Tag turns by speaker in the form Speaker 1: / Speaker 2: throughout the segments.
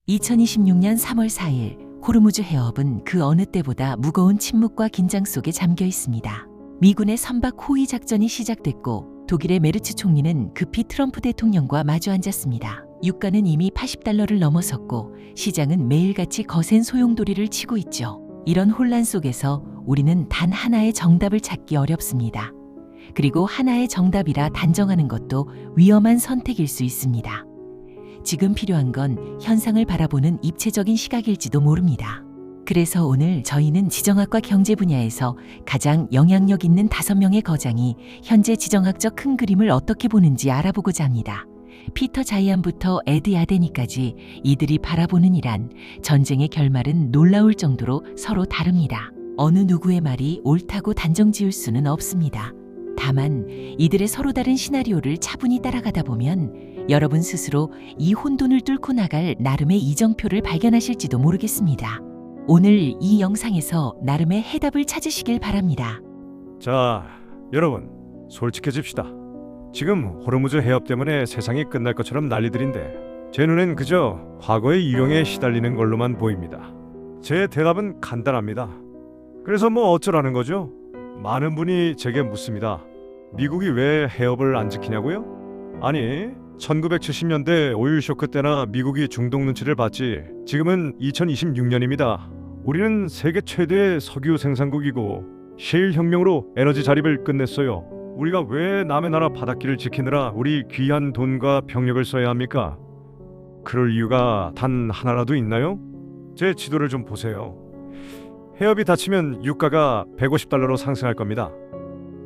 Speaker 1: 2026년 3월 4일 호르무즈 해협은 그 어느 때보다 무거운 침묵과 긴장 속에 잠겨 있습니다. 미군의 선박 호위 작전이 시작됐고 독일의 메르츠 총리는 급히 트럼프 대통령과 마주 앉았습니다. 유가는 이미 $80를 넘어섰고 시장은 매일같이 거센 소용돌이를 치고 있죠. 이런 혼란 속에서 우리는 단 하나의 정답을 찾기 어렵습니다. 그리고 하나의 정답이라 단정하는 것도 위험한 선택일 수 있습니다. 지금 필요한 건 현상을 바라보는 입체적인 시각일지도 모릅니다. 그래서 오늘 저희는 지정학과 경제 분야에서 가장 영향력 있는 5명의 거장이 현재 지정학적 큰 그림을 어떻게 보는지 알아보고자 합니다. 피터 자이안부터 에드 야데니까지 이들이 바라보는 이란 전쟁의 결말은 놀라울 정도로 서로 다릅니다. 어느 누구의 말이 옳다고 단정 지을 수는 없습니다. 다만 이들의 서로 다른 시나리오를 차분히 따라가다 보면 여러분 스스로 이 혼돈을 뚫고 나갈 나름의 이정표를 발견하실지도 모르겠습니다. 오늘 이 영상에서 나름의 해답을 찾으시길 바랍니다.
Speaker 2: 자, 여러분, 솔직해집시다. 지금 호르무즈 해협 때문에 세상이 끝날 것처럼 난리들인데 제 눈엔 그저 과거의 유령에 시달리는 걸로만 보입니다. 제 대답은 간단합니다. 그래서 뭐 어쩌라는 거죠? 많은 분이 제게 묻습니다. 미국이 왜 해협을 안 지키냐고요? 아니, 1970년대 오일 쇼크 때나 미국이 중동 눈치를 봤지. 지금은 2026년입니다. 우리는 세계 최대의 석유 생산국이고 셰일 혁명으로 에너지 자립을 끝냈어요. 우리가 왜 남의 나라 바닷길을 지키느라 우리 귀한 돈과 병력을 써야 합니까? 그럴 이유가 단 하나라도 있나요? 제 지도를 좀 보세요. 해협이 닫히면 유가가 $150로 상승할 겁니다.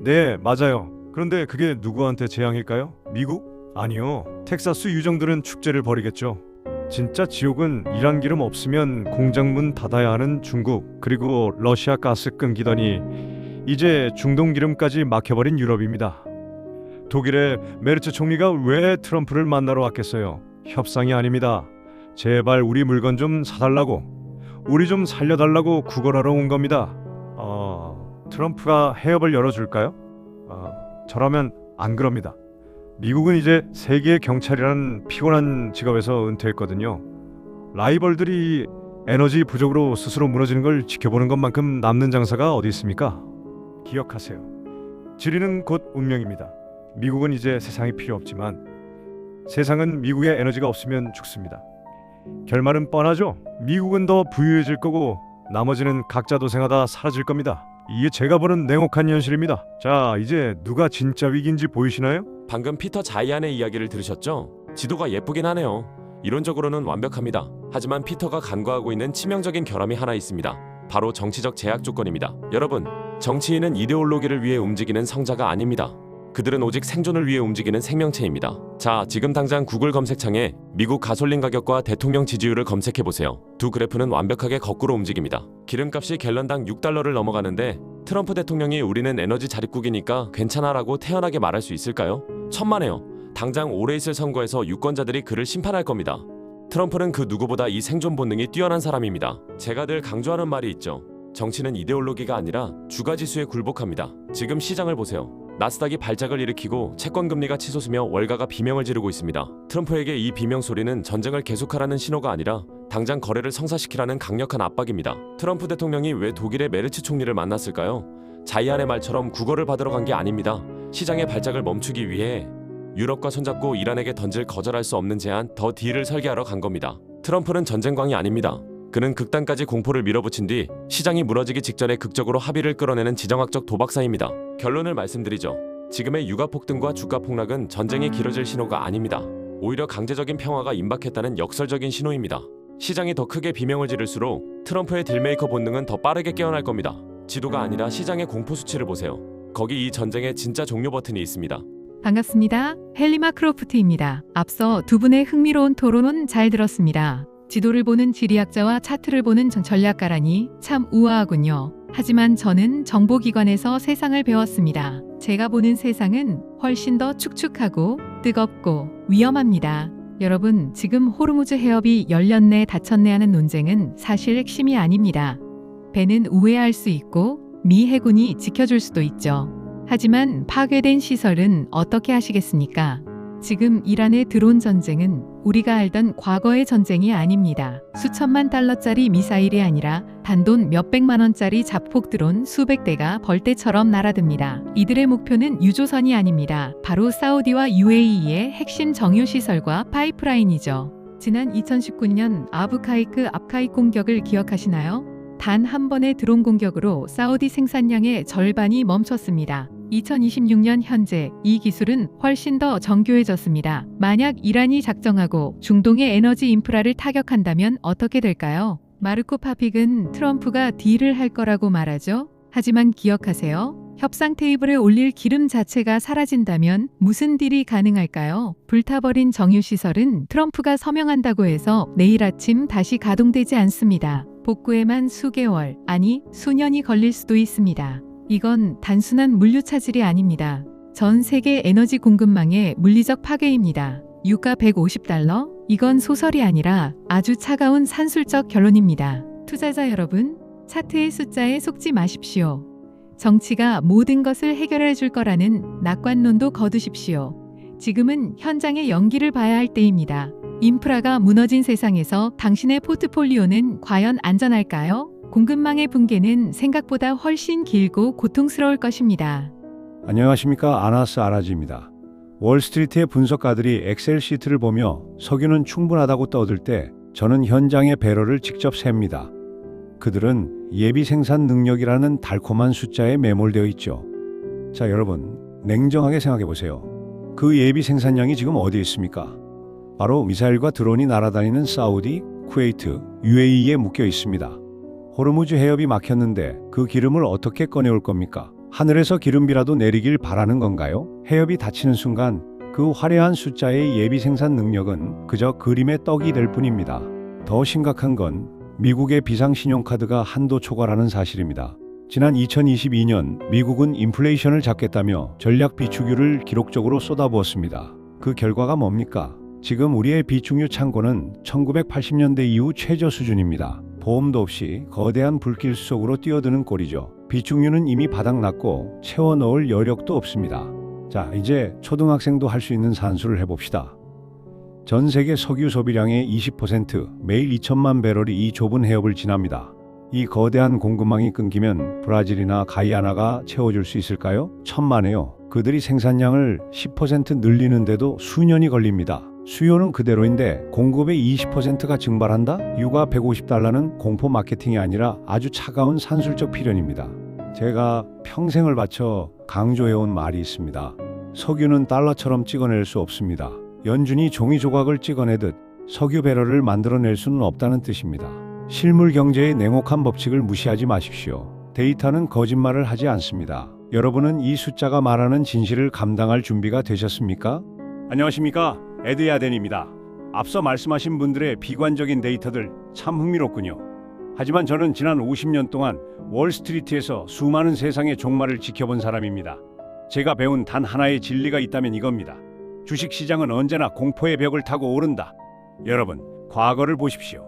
Speaker 2: 네, 맞아요. 그런데 그게 누구한테 재앙일까요? 미국? 아니요. 텍사스 유정들은 축제를 벌이겠죠. 진짜 지옥은 이란 기름 없으면 공장 문 닫아야 하는 중국, 그리고 러시아 가스 끊기더니 이제 중동 기름까지 막혀버린 유럽입니다. 독일의 메르츠 총리가 왜 트럼프를 만나러 왔겠어요? 협상이 아닙니다. 제발 우리 물건 좀 사달라고, 우리 좀 살려달라고 구걸하러 온 겁니다. 트럼프가 해협을 열어줄까요? 저라면 안 그럽니다. 미국은 이제 세계의 경찰이라는 피곤한 직업에서 은퇴했거든요. 라이벌들이 에너지 부족으로 스스로 무너지는 걸 지켜보는 것만큼 남는 장사가 어디 있습니까? 기억하세요. 지리는 곧 운명입니다. 미국은 이제 세상이 필요 없지만 세상은 미국의 에너지가 없으면 죽습니다. 결말은 뻔하죠. 미국은 더 부유해질 거고 나머지는 각자 도생하다 사라질 겁니다. 이게 제가 보는 냉혹한 현실입니다. 자, 이제 누가 진짜 위기인지 보이시나요?
Speaker 3: 방금 피터 자이안의 이야기를 들으셨죠? 지도가 예쁘긴 하네요. 이론적으로는 완벽합니다. 하지만 피터가 간과하고 있는 치명적인 결함이 하나 있습니다. 바로 정치적 제약 조건입니다. 여러분, 정치인은 이데올로기를 위해 움직이는 성자가 아닙니다. 그들은 오직 생존을 위해 움직이는 생명체입니다. 자, 지금 당장 구글 검색창에 미국 가솔린 가격과 대통령 지지율을 검색해보세요. 두 그래프는 완벽하게 거꾸로 움직입니다. 기름값이 갤런당 $6를 넘어가는데 트럼프 대통령이 우리는 에너지 자립국이니까 괜찮아라고 태연하게 말할 수 있을까요? 천만에요. 당장 오래 있을 선거에서 유권자들이 그를 심판할 겁니다. 트럼프는 그 누구보다 이 생존 본능이 뛰어난 사람입니다. 제가 늘 강조하는 말이 있죠. 정치는 이데올로기가 아니라 주가지수에 굴복합니다. 지금 시장을 보세요. 나스닥이 발작을 일으키고 채권금리가 치솟으며 월가가 비명을 지르고 있습니다. 트럼프에게 이 비명 소리는 전쟁을 계속하라는 신호가 아니라 당장 거래를 성사시키라는 강력한 압박입니다. 트럼프 대통령이 왜 독일의 메르츠 총리를 만났을까요? 자이안의 말처럼 구걸을 받으러 간 게 아닙니다. 시장의 발작을 멈추기 위해 유럽과 손잡고 이란에게 던질 거절할 수 없는 제안 더 딜을 설계하러 간 겁니다. 트럼프는 전쟁광이 아닙니다. 그는 극단까지 공포를 밀어붙인 뒤 시장이 무너지기 직전에 극적으로 합의를 끌어내는 지정학적 도박사입니다. 결론을 말씀드리죠. 지금의 유가 폭등과 주가 폭락은 전쟁이 길어질 신호가 아닙니다. 오히려 강제적인 평화가 임박했다는 역설적인 신호입니다. 시장이 더 크게 비명을 지를수록 트럼프의 딜메이커 본능은 더 빠르게 깨어날 겁니다. 지도가 아니라 시장의 공포 수치를 보세요. 거기 이 전쟁의 진짜 종료 버튼이 있습니다.
Speaker 4: 반갑습니다. 헬리마 크로프트입니다. 앞서 두 분의 흥미로운 토론은 잘 들었습니다. 지도를 보는 지리학자와 차트를 보는 전략가라니 참 우아하군요. 하지만 저는 정보기관에서 세상을 배웠습니다. 제가 보는 세상은 훨씬 더 축축하고 뜨겁고 위험합니다. 여러분, 지금 호르무즈 해협이 열렸네 닫혔네 하는 논쟁은 사실 핵심이 아닙니다. 배는 우회할 수 있고 미 해군이 지켜줄 수도 있죠. 하지만 파괴된 시설은 어떻게 하시겠습니까? 지금 이란의 드론 전쟁은 우리가 알던 과거의 전쟁이 아닙니다. 수천만 달러짜리 미사일이 아니라 단돈 몇백만 원짜리 자폭 드론 수백 대가 벌떼처럼 날아듭니다. 이들의 목표는 유조선이 아닙니다. 바로 사우디와 UAE의 핵심 정유시설과 파이프라인이죠. 지난 2019년 아부카이크 압카익 공격을 기억하시나요? 단 한 번의 드론 공격으로 사우디 생산량의 절반이 멈췄습니다. 2026년 현재 이 기술은 훨씬 더 정교해졌습니다. 만약 이란이 작정하고 중동의 에너지 인프라를 타격한다면 어떻게 될까요? 마르코 파픽은 트럼프가 딜을 할 거라고 말하죠. 하지만 기억하세요. 협상 테이블에 올릴 기름 자체가 사라진다면 무슨 딜이 가능할까요? 불타버린 정유시설은 트럼프가 서명한다고 해서 내일 아침 다시 가동되지 않습니다. 복구에만 수개월, 아니 수년이 걸릴 수도 있습니다. 이건 단순한 물류 차질이 아닙니다. 전 세계 에너지 공급망의 물리적 파괴입니다. 유가 150달러? 이건 소설이 아니라 아주 차가운 산술적 결론입니다. 투자자 여러분, 차트의 숫자에 속지 마십시오. 정치가 모든 것을 해결해 줄 거라는 낙관론도 거두십시오. 지금은 현장의 연기를 봐야 할 때입니다. 인프라가 무너진 세상에서 당신의 포트폴리오는 과연 안전할까요? 공급망의 붕괴는 생각보다 훨씬 길고 고통스러울 것입니다.
Speaker 5: 안녕하십니까. 아나스 아라지입니다. 월스트리트의 분석가들이 엑셀 시트를 보며 석유는 충분하다고 떠들 때 저는 현장의 배럴을 직접 셉니다. 그들은 예비 생산 능력이라는 달콤한 숫자에 매몰되어 있죠. 자, 여러분, 냉정하게 생각해 보세요. 그 예비 생산량이 지금 어디에 있습니까? 바로 미사일과 드론이 날아다니는 사우디, 쿠웨이트, UAE에 묶여 있습니다. 호르무즈 해협이 막혔는데 그 기름을 어떻게 꺼내올 겁니까? 하늘에서 기름비라도 내리길 바라는 건가요? 해협이 닫히는 순간 그 화려한 숫자의 예비 생산 능력은 그저 그림의 떡이 될 뿐입니다. 더 심각한 건 미국의 비상신용카드가 한도 초과라는 사실입니다. 지난 2022년 미국은 인플레이션을 잡겠다며 전략 비축유를 기록적으로 쏟아부었습니다. 그 결과가 뭡니까? 지금 우리의 비축유 창고는 1980년대 이후 최저 수준입니다. 보험도 없이 거대한 불길 속으로 뛰어드는 꼴이죠. 비축유는 이미 바닥났고 채워 넣을 여력도 없습니다. 자, 이제 초등학생도 할 수 있는 산수를 해봅시다. 전 세계 석유 소비량의 20%, 매일 2천만 배럴이 이 좁은 해협을 지납니다. 이 거대한 공급망이 끊기면 브라질이나 가이아나가 채워줄 수 있을까요? 천만에요. 그들이 생산량을 10% 늘리는데도 수년이 걸립니다. 수요는 그대로인데 공급의 20%가 증발한다? 유가 150달러는 공포 마케팅이 아니라 아주 차가운 산술적 필연입니다. 제가 평생을 바쳐 강조해온 말이 있습니다. 석유는 달러처럼 찍어낼 수 없습니다. 연준이 종이 조각을 찍어내듯 석유 배럴을 만들어낼 수는 없다는 뜻입니다. 실물 경제의 냉혹한 법칙을 무시하지 마십시오. 데이터는 거짓말을 하지 않습니다. 여러분은 이 숫자가 말하는 진실을 감당할 준비가 되셨습니까? 안녕하십니까? 에드 야덴입니다. 앞서 말씀하신 분들의 비관적인 데이터들 참 흥미롭군요. 하지만 저는 지난 50년 동안 월스트리트에서 수많은 세상의 종말을 지켜본 사람입니다. 제가 배운 단 하나의 진리가 있다면 이겁니다. 주식시장은 언제나 공포의 벽을 타고 오른다. 여러분, 과거를 보십시오.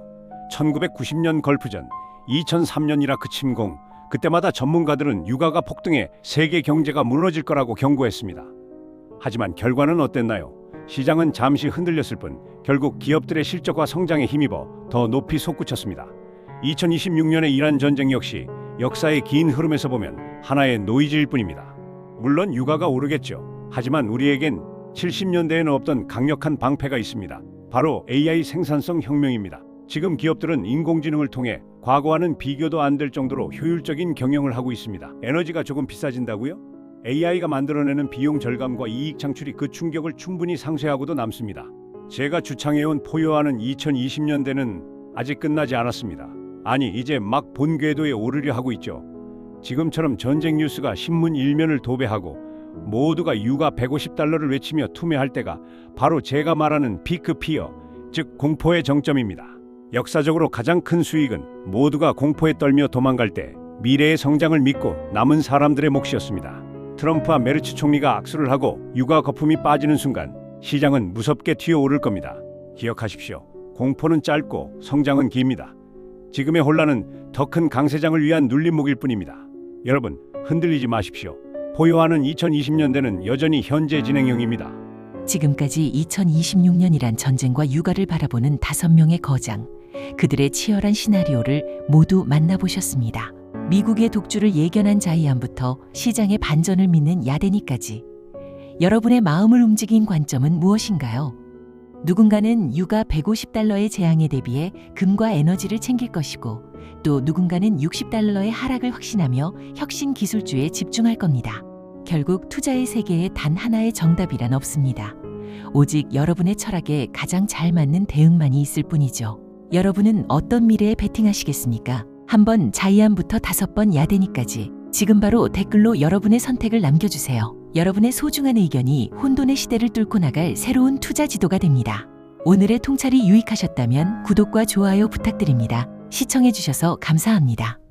Speaker 5: 1990년 걸프전, 2003년 이라크 침공, 그때마다 전문가들은 유가가 폭등해 세계 경제가 무너질 거라고 경고했습니다. 하지만 결과는 어땠나요? 시장은 잠시 흔들렸을 뿐 결국 기업들의 실적과 성장에 힘입어 더 높이 솟구쳤습니다. 2026년의 이란 전쟁 역시 역사의 긴 흐름에서 보면 하나의 노이즈일 뿐입니다. 물론 유가가 오르겠죠. 하지만 우리에겐 70년대에는 없던 강력한 방패가 있습니다. 바로 AI 생산성 혁명입니다. 지금 기업들은 인공지능을 통해 과거와는 비교도 안 될 정도로 효율적인 경영을 하고 있습니다. 에너지가 조금 비싸진다고요? AI가 만들어내는 비용 절감과 이익 창출이 그 충격을 충분히 상쇄하고도 남습니다. 제가 주창해온 포효하는 2020년대는 아직 끝나지 않았습니다. 아니, 이제 막 본궤도에 오르려 하고 있죠. 지금처럼 전쟁 뉴스가 신문 일면을 도배하고 모두가 유가 150달러를 외치며 투매할 때가 바로 제가 말하는 피크 피어, 즉 공포의 정점입니다. 역사적으로 가장 큰 수익은 모두가 공포에 떨며 도망갈 때 미래의 성장을 믿고 남은 사람들의 몫이었습니다. 트럼프와 메르츠 총리가 악수를 하고 유가 거품이 빠지는 순간 시장은 무섭게 튀어오를 겁니다. 기억하십시오. 공포는 짧고 성장은 깁니다. 지금의 혼란은 더 큰 강세장을 위한 눌림목일 뿐입니다. 여러분, 흔들리지 마십시오. 포효하는 2020년대는 여전히 현재 진행형입니다.
Speaker 1: 지금까지 2026년이란 전쟁과 육아를 바라보는 5명의 거장, 그들의 치열한 시나리오를 모두 만나보셨습니다. 미국의 독주를 예견한 자이안부터 시장의 반전을 믿는 야데니까지 여러분의 마음을 움직인 관점은 무엇인가요? 누군가는 육아 $150의 재앙에 대비해 금과 에너지를 챙길 것이고 또 누군가는 $60의 하락을 확신하며 혁신 기술주에 집중할 겁니다. 결국 투자의 세계에 단 하나의 정답이란 없습니다. 오직 여러분의 철학에 가장 잘 맞는 대응만이 있을 뿐이죠. 여러분은 어떤 미래에 베팅하시겠습니까? 한번 자이안부터 5번 야데니까지 지금 바로 댓글로 여러분의 선택을 남겨주세요. 여러분의 소중한 의견이 혼돈의 시대를 뚫고 나갈 새로운 투자 지도가 됩니다. 오늘의 통찰이 유익하셨다면 구독과 좋아요 부탁드립니다. 시청해주셔서 감사합니다.